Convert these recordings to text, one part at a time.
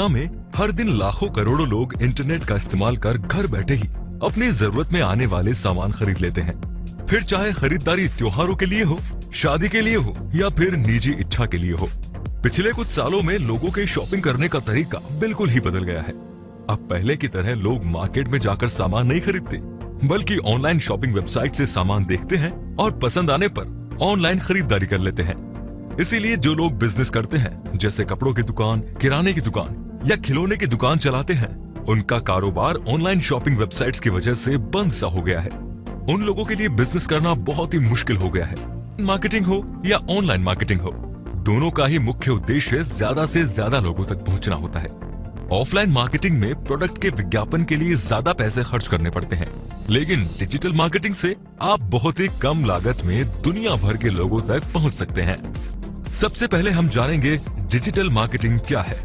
दुनिया में हर दिन लाखों करोड़ों लोग इंटरनेट का इस्तेमाल कर घर बैठे ही अपनी जरूरत में आने वाले सामान खरीद लेते हैं। फिर चाहे खरीदारी त्योहारों के लिए हो, शादी के लिए हो या फिर निजी इच्छा के लिए हो। पिछले कुछ सालों में लोगों के शॉपिंग करने का तरीका बिल्कुल ही बदल गया है। अब पहले की तरह लोग मार्केट में जाकर सामान नहीं खरीदते, बल्कि ऑनलाइन शॉपिंग वेबसाइट से सामान देखते हैं और पसंद आने पर ऑनलाइन खरीदारी कर लेते हैं। इसीलिए जो लोग बिजनेस करते हैं, जैसे कपड़ों की दुकान, किराने की दुकान या खिलौने की दुकान चलाते हैं, उनका कारोबार ऑनलाइन शॉपिंग वेबसाइट्स की वजह से बंद सा हो गया है। उन लोगों के लिए बिजनेस करना बहुत ही मुश्किल हो गया है। मार्केटिंग हो या ऑनलाइन मार्केटिंग हो, दोनों का ही मुख्य उद्देश्य ज्यादा से ज्यादा लोगों तक पहुंचना होता है। ऑफलाइन मार्केटिंग में प्रोडक्ट के विज्ञापन के लिए ज्यादा पैसे खर्च करने पड़ते हैं, लेकिन डिजिटल मार्केटिंग से आप बहुत ही कम लागत में दुनिया भर के लोगों तक पहुंच सकते हैं। सबसे पहले हम जानेंगे डिजिटल मार्केटिंग क्या है।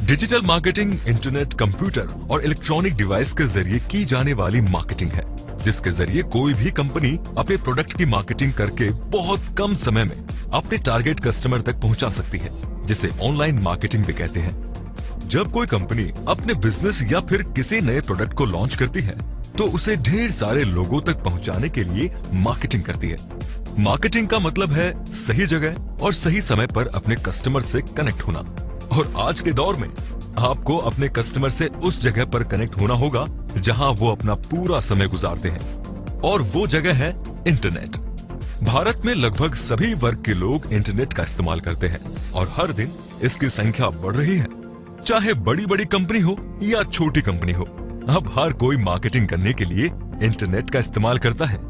डिजिटल मार्केटिंग इंटरनेट, कंप्यूटर और इलेक्ट्रॉनिक डिवाइस के जरिए की जाने वाली मार्केटिंग है, जिसके जरिए कोई भी कंपनी अपने प्रोडक्ट की मार्केटिंग करके बहुत कम समय में अपने टारगेट कस्टमर तक पहुंचा सकती है, जिसे ऑनलाइन मार्केटिंग भी कहते हैं। जब कोई कंपनी अपने बिजनेस या फिर किसी नए प्रोडक्ट को लॉन्च करती है, तो उसे ढेर सारे लोगों तक पहुंचाने के लिए मार्केटिंग करती है। मार्केटिंग का मतलब है सही जगह और सही समय पर अपने कस्टमर से कनेक्ट होना। और आज के दौर में आपको अपने कस्टमर से उस जगह पर कनेक्ट होना होगा जहां वो अपना पूरा समय गुजारते हैं, और वो जगह है इंटरनेट। भारत में लगभग सभी वर्ग के लोग इंटरनेट का इस्तेमाल करते हैं और हर दिन इसकी संख्या बढ़ रही है। चाहे बड़ी बड़ी कंपनी हो या छोटी कंपनी हो, अब हर कोई मार्केटिंग करने के लिए इंटरनेट का इस्तेमाल करता है।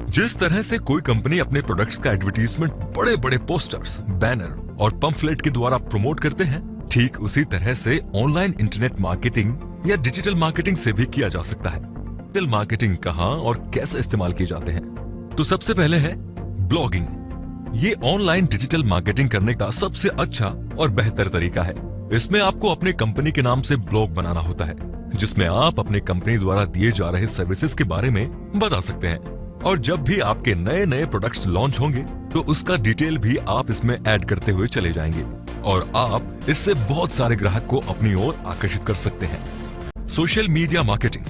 जिस तरह से कोई कंपनी अपने प्रोडक्ट्स का एडवर्टीजमेंट बड़े बड़े पोस्टर्स, बैनर और पंफलेट के द्वारा प्रमोट करते हैं, ठीक उसी तरह से ऑनलाइन इंटरनेट मार्केटिंग या डिजिटल मार्केटिंग से भी किया जा सकता है। डिजिटल मार्केटिंग कहां और कैसे इस्तेमाल किए जाते हैं? तो सबसे पहले है ब्लॉगिंग। ये ऑनलाइन डिजिटल मार्केटिंग करने का सबसे अच्छा और बेहतर तरीका है। इसमें आपको अपने कंपनी के नाम से ब्लॉग बनाना होता है, जिसमें आप अपने कंपनी द्वारा दिए जा रहे सर्विसेज के बारे में बता सकते हैं, और जब भी आपके नए नए प्रोडक्ट्स लॉन्च होंगे तो उसका डिटेल भी आप इसमें ऐड करते हुए चले जाएंगे, और आप इससे बहुत सारे ग्राहक को अपनी ओर आकर्षित कर सकते हैं। Social media marketing.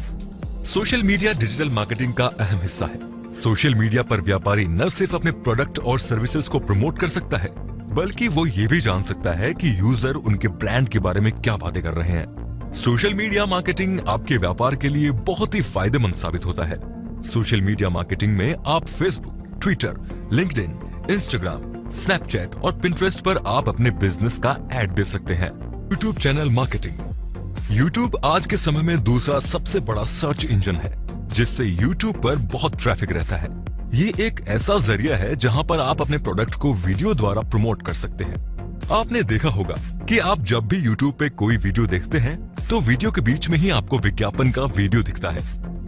Social media digital marketing का अहम हिस्सा है। सोशल मीडिया पर व्यापारी न सिर्फ अपने प्रोडक्ट और सर्विसेज को प्रमोट कर सकता है, बल्कि वो ये भी जान सकता है कि यूजर उनके ब्रांड के बारे में क्या बातें कर रहे हैं। सोशल मीडिया मार्केटिंग आपके व्यापार के लिए बहुत ही फायदेमंद साबित होता है। सोशल मीडिया मार्केटिंग में आप Facebook, Twitter, LinkedIn, Instagram, Snapchat और पिंटरेस्ट पर आप अपने बिजनेस का ऐड दे सकते हैं। YouTube channel marketing. यूट्यूब आज के समय में दूसरा सबसे बड़ा सर्च इंजन है, जिससे यूट्यूब पर बहुत ट्रैफिक रहता है। ये एक ऐसा जरिया है जहां पर आप अपने प्रोडक्ट को वीडियो द्वारा प्रमोट कर सकते हैं। आपने देखा होगा कि आप जब भी यूट्यूब पे कोई वीडियो देखते हैं, तो वीडियो के बीच में ही आपको विज्ञापन का वीडियो दिखता है।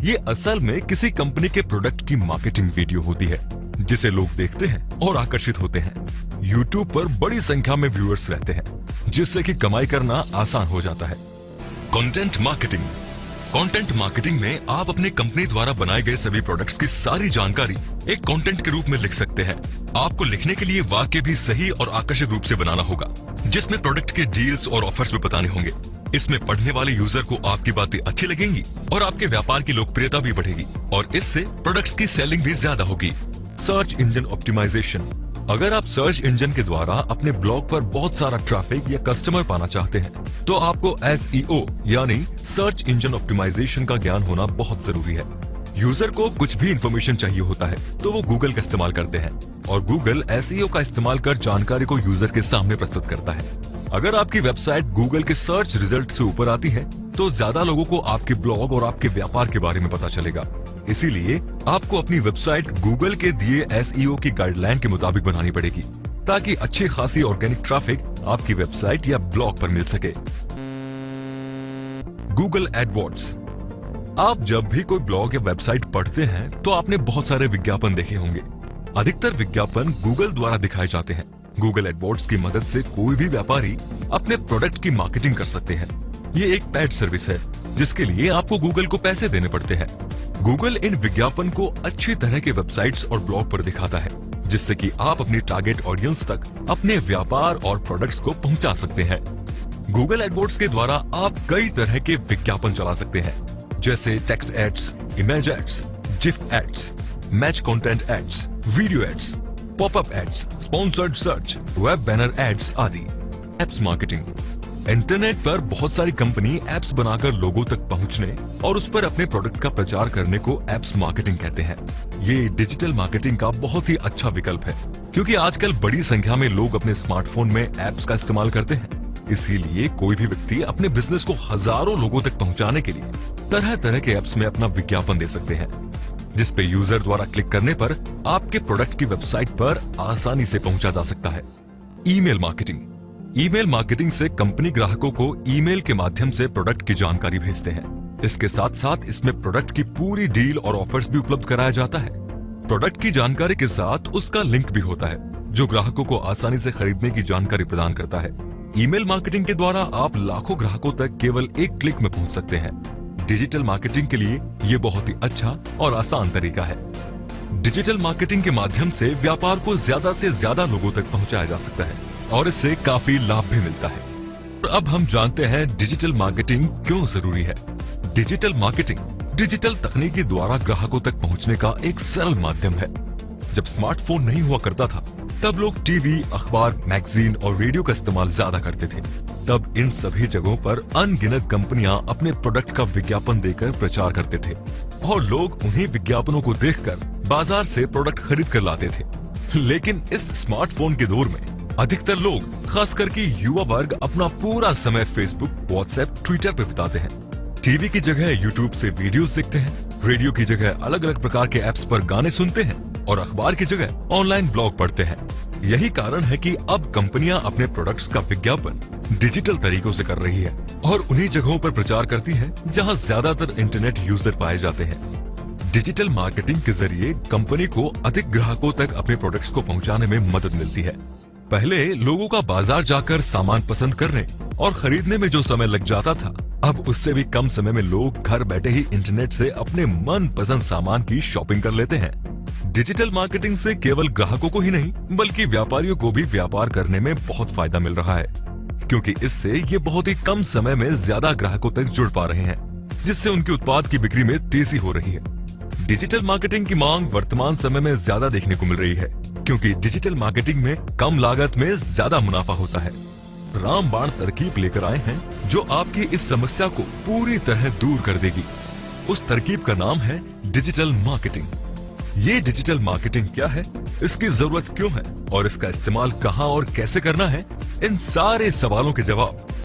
ये असल में किसी कंपनी के प्रोडक्ट की मार्केटिंग वीडियो होती है, जिसे लोग देखते हैं और आकर्षित होते हैं। यूट्यूब पर बड़ी संख्या में व्यूअर्स रहते हैं, जिससे कि कमाई करना आसान हो जाता है। Content marketing. कंटेंट मार्केटिंग में आप अपने कंपनी द्वारा बनाए गए सभी प्रोडक्ट्स की सारी जानकारी एक कंटेंट के रूप में लिख सकते हैं। आपको लिखने के लिए वाक्य भी सही और आकर्षक रूप से बनाना होगा, जिसमें प्रोडक्ट के डील्स और ऑफर्स भी बताने होंगे। इसमें पढ़ने वाले यूजर को आपकी बातें अच्छी लगेंगी और आपके व्यापार की लोकप्रियता भी बढ़ेगी, और इससे प्रोडक्ट्स की सेलिंग भी ज्यादा होगी। Search engine optimization. अगर आप सर्च इंजन के द्वारा अपने ब्लॉग पर बहुत सारा ट्रैफिक या कस्टमर पाना चाहते हैं, तो आपको SEO यानी सर्च इंजन ऑप्टिमाइजेशन का ज्ञान होना बहुत जरूरी है। यूजर को कुछ भी इंफॉर्मेशन चाहिए होता है तो वो गूगल का इस्तेमाल करते हैं, और गूगल SEO का इस्तेमाल कर जानकारी को यूजर के सामने प्रस्तुत करता है। अगर आपकी वेबसाइट गूगल के सर्च रिजल्ट से ऊपर आती है, तो ज्यादा लोगों को आपके ब्लॉग और आपके व्यापार के बारे में पता चलेगा। इसीलिए आपको अपनी वेबसाइट गूगल के दिए SEO की गाइडलाइन के मुताबिक बनानी पड़ेगी, ताकि अच्छी खासी ऑर्गेनिक ट्रैफिक आपकी वेबसाइट या ब्लॉग पर मिल सके। Google AdWords. आप जब भी कोई ब्लॉग या वेबसाइट पढ़ते हैं, तो आपने बहुत सारे विज्ञापन देखे होंगे। अधिकतर विज्ञापन गूगल द्वारा दिखाए जाते हैं। गूगल एडवर्ड्स की मदद से कोई भी व्यापारी अपने प्रोडक्ट की मार्केटिंग कर सकते हैं। ये एक पेड सर्विस है, जिसके लिए आपको गूगल को पैसे देने पड़ते हैं। गूगल इन विज्ञापन को अच्छी तरह के वेबसाइट्स और ब्लॉग पर दिखाता है, जिससे कि आप अपनी टारगेट ऑडियंस तक अपने व्यापार और प्रोडक्ट्स को पहुंचा सकते हैं। गूगल एडवर्ड्स के द्वारा आप कई तरह के विज्ञापन चला सकते हैं, जैसे text ads, image ads, GIF ads, match content ads, video ads, popup ads, sponsored search, web banner ads आदि। Apps marketing. इंटरनेट पर बहुत सारी कंपनी एप्स बनाकर लोगों तक पहुंचने और उस पर अपने प्रोडक्ट का प्रचार करने को एप्स मार्केटिंग कहते हैं। ये डिजिटल मार्केटिंग का बहुत ही अच्छा विकल्प है, क्योंकि आजकल बड़ी संख्या में लोग अपने स्मार्टफोन में एप्स का इस्तेमाल करते हैं। इसीलिए कोई भी व्यक्ति अपने बिजनेस को हजारों लोगों तक पहुंचाने के लिए तरह तरह के एप्स में अपना विज्ञापन दे सकते हैं, जिस पे यूजर द्वारा क्लिक करने पर आपके प्रोडक्ट की वेबसाइट पर आसानी से पहुंचा जा सकता है। Email marketing. ईमेल मार्केटिंग से कंपनी ग्राहकों को ईमेल के माध्यम से प्रोडक्ट की जानकारी भेजते हैं। इसके साथ साथ इसमें प्रोडक्ट की पूरी डील और ऑफर्स भी उपलब्ध कराया जाता है। प्रोडक्ट की जानकारी के साथ उसका लिंक भी होता है, जो ग्राहकों को आसानी से खरीदने की जानकारी प्रदान करता है। ईमेल मार्केटिंग के द्वारा आप लाखों ग्राहकों तक केवल एक क्लिक में पहुंच सकते हैं। डिजिटल मार्केटिंग के लिए ये बहुत ही अच्छा और आसान तरीका है। डिजिटल मार्केटिंग के माध्यम से व्यापार को ज्यादा से ज्यादा लोगों तक पहुंचाया जा सकता है और इससे काफी लाभ भी मिलता है। अब हम जानते हैं डिजिटल मार्केटिंग क्यों जरूरी है। डिजिटल मार्केटिंग डिजिटल तकनीकी द्वारा ग्राहकों तक पहुंचने का एक सरल माध्यम है। जब स्मार्टफोन नहीं हुआ करता था, तब लोग टीवी, अखबार, मैगजीन और रेडियो का इस्तेमाल ज्यादा करते थे। तब इन सभी जगहों पर अनगिनत कंपनियां अपने प्रोडक्ट का विज्ञापन देकर प्रचार करते थे और लोग उन्हीं विज्ञापनों को देखकर बाजार से प्रोडक्ट खरीद कर लाते थे। लेकिन इस स्मार्टफोन के दौर में अधिकतर लोग, खास करके युवा वर्ग, अपना पूरा समय फेसबुक, व्हाट्सएप, ट्विटर पर बिताते हैं। टीवी की जगह यूट्यूब से वीडियोस देखते हैं, रेडियो की जगह अलग अलग प्रकार के ऐप्स पर गाने सुनते हैं और अखबार की जगह ऑनलाइन ब्लॉग पढ़ते हैं। यही कारण है कि अब कंपनियां अपने प्रोडक्ट्स का विज्ञापन डिजिटल तरीकों से कर रही है और उन्हीं जगहों पर प्रचार करती है जहां ज्यादातर इंटरनेट यूजर पाए जाते हैं। डिजिटल मार्केटिंग के जरिए कंपनी को अधिक ग्राहकों तक अपने प्रोडक्ट्स को पहुंचाने में मदद मिलती है। पहले लोगों का बाजार जाकर सामान पसंद करने और खरीदने में जो समय लग जाता था, अब उससे भी कम समय में लोग घर बैठे ही इंटरनेट से अपने मन पसंद सामान की शॉपिंग कर लेते हैं। डिजिटल मार्केटिंग से केवल ग्राहकों को ही नहीं, बल्कि व्यापारियों को भी व्यापार करने में बहुत फायदा मिल रहा है, क्योंकि इससे ये बहुत ही कम समय में ज्यादा ग्राहकों तक जुड़ पा रहे हैं, जिससे उनके उत्पाद की बिक्री में तेजी हो रही है। डिजिटल मार्केटिंग की मांग वर्तमान समय में ज्यादा देखने को मिल रही है, क्योंकि डिजिटल मार्केटिंग में कम लागत में ज्यादा मुनाफा होता है। रामबाण तरकीब लेकर आए हैं जो आपकी इस समस्या को पूरी तरह दूर कर देगी। उस तरकीब का नाम है डिजिटल मार्केटिंग। ये डिजिटल मार्केटिंग क्या है, इसकी जरूरत क्यों है और इसका इस्तेमाल कहां और कैसे करना है, इन सारे सवालों के जवाब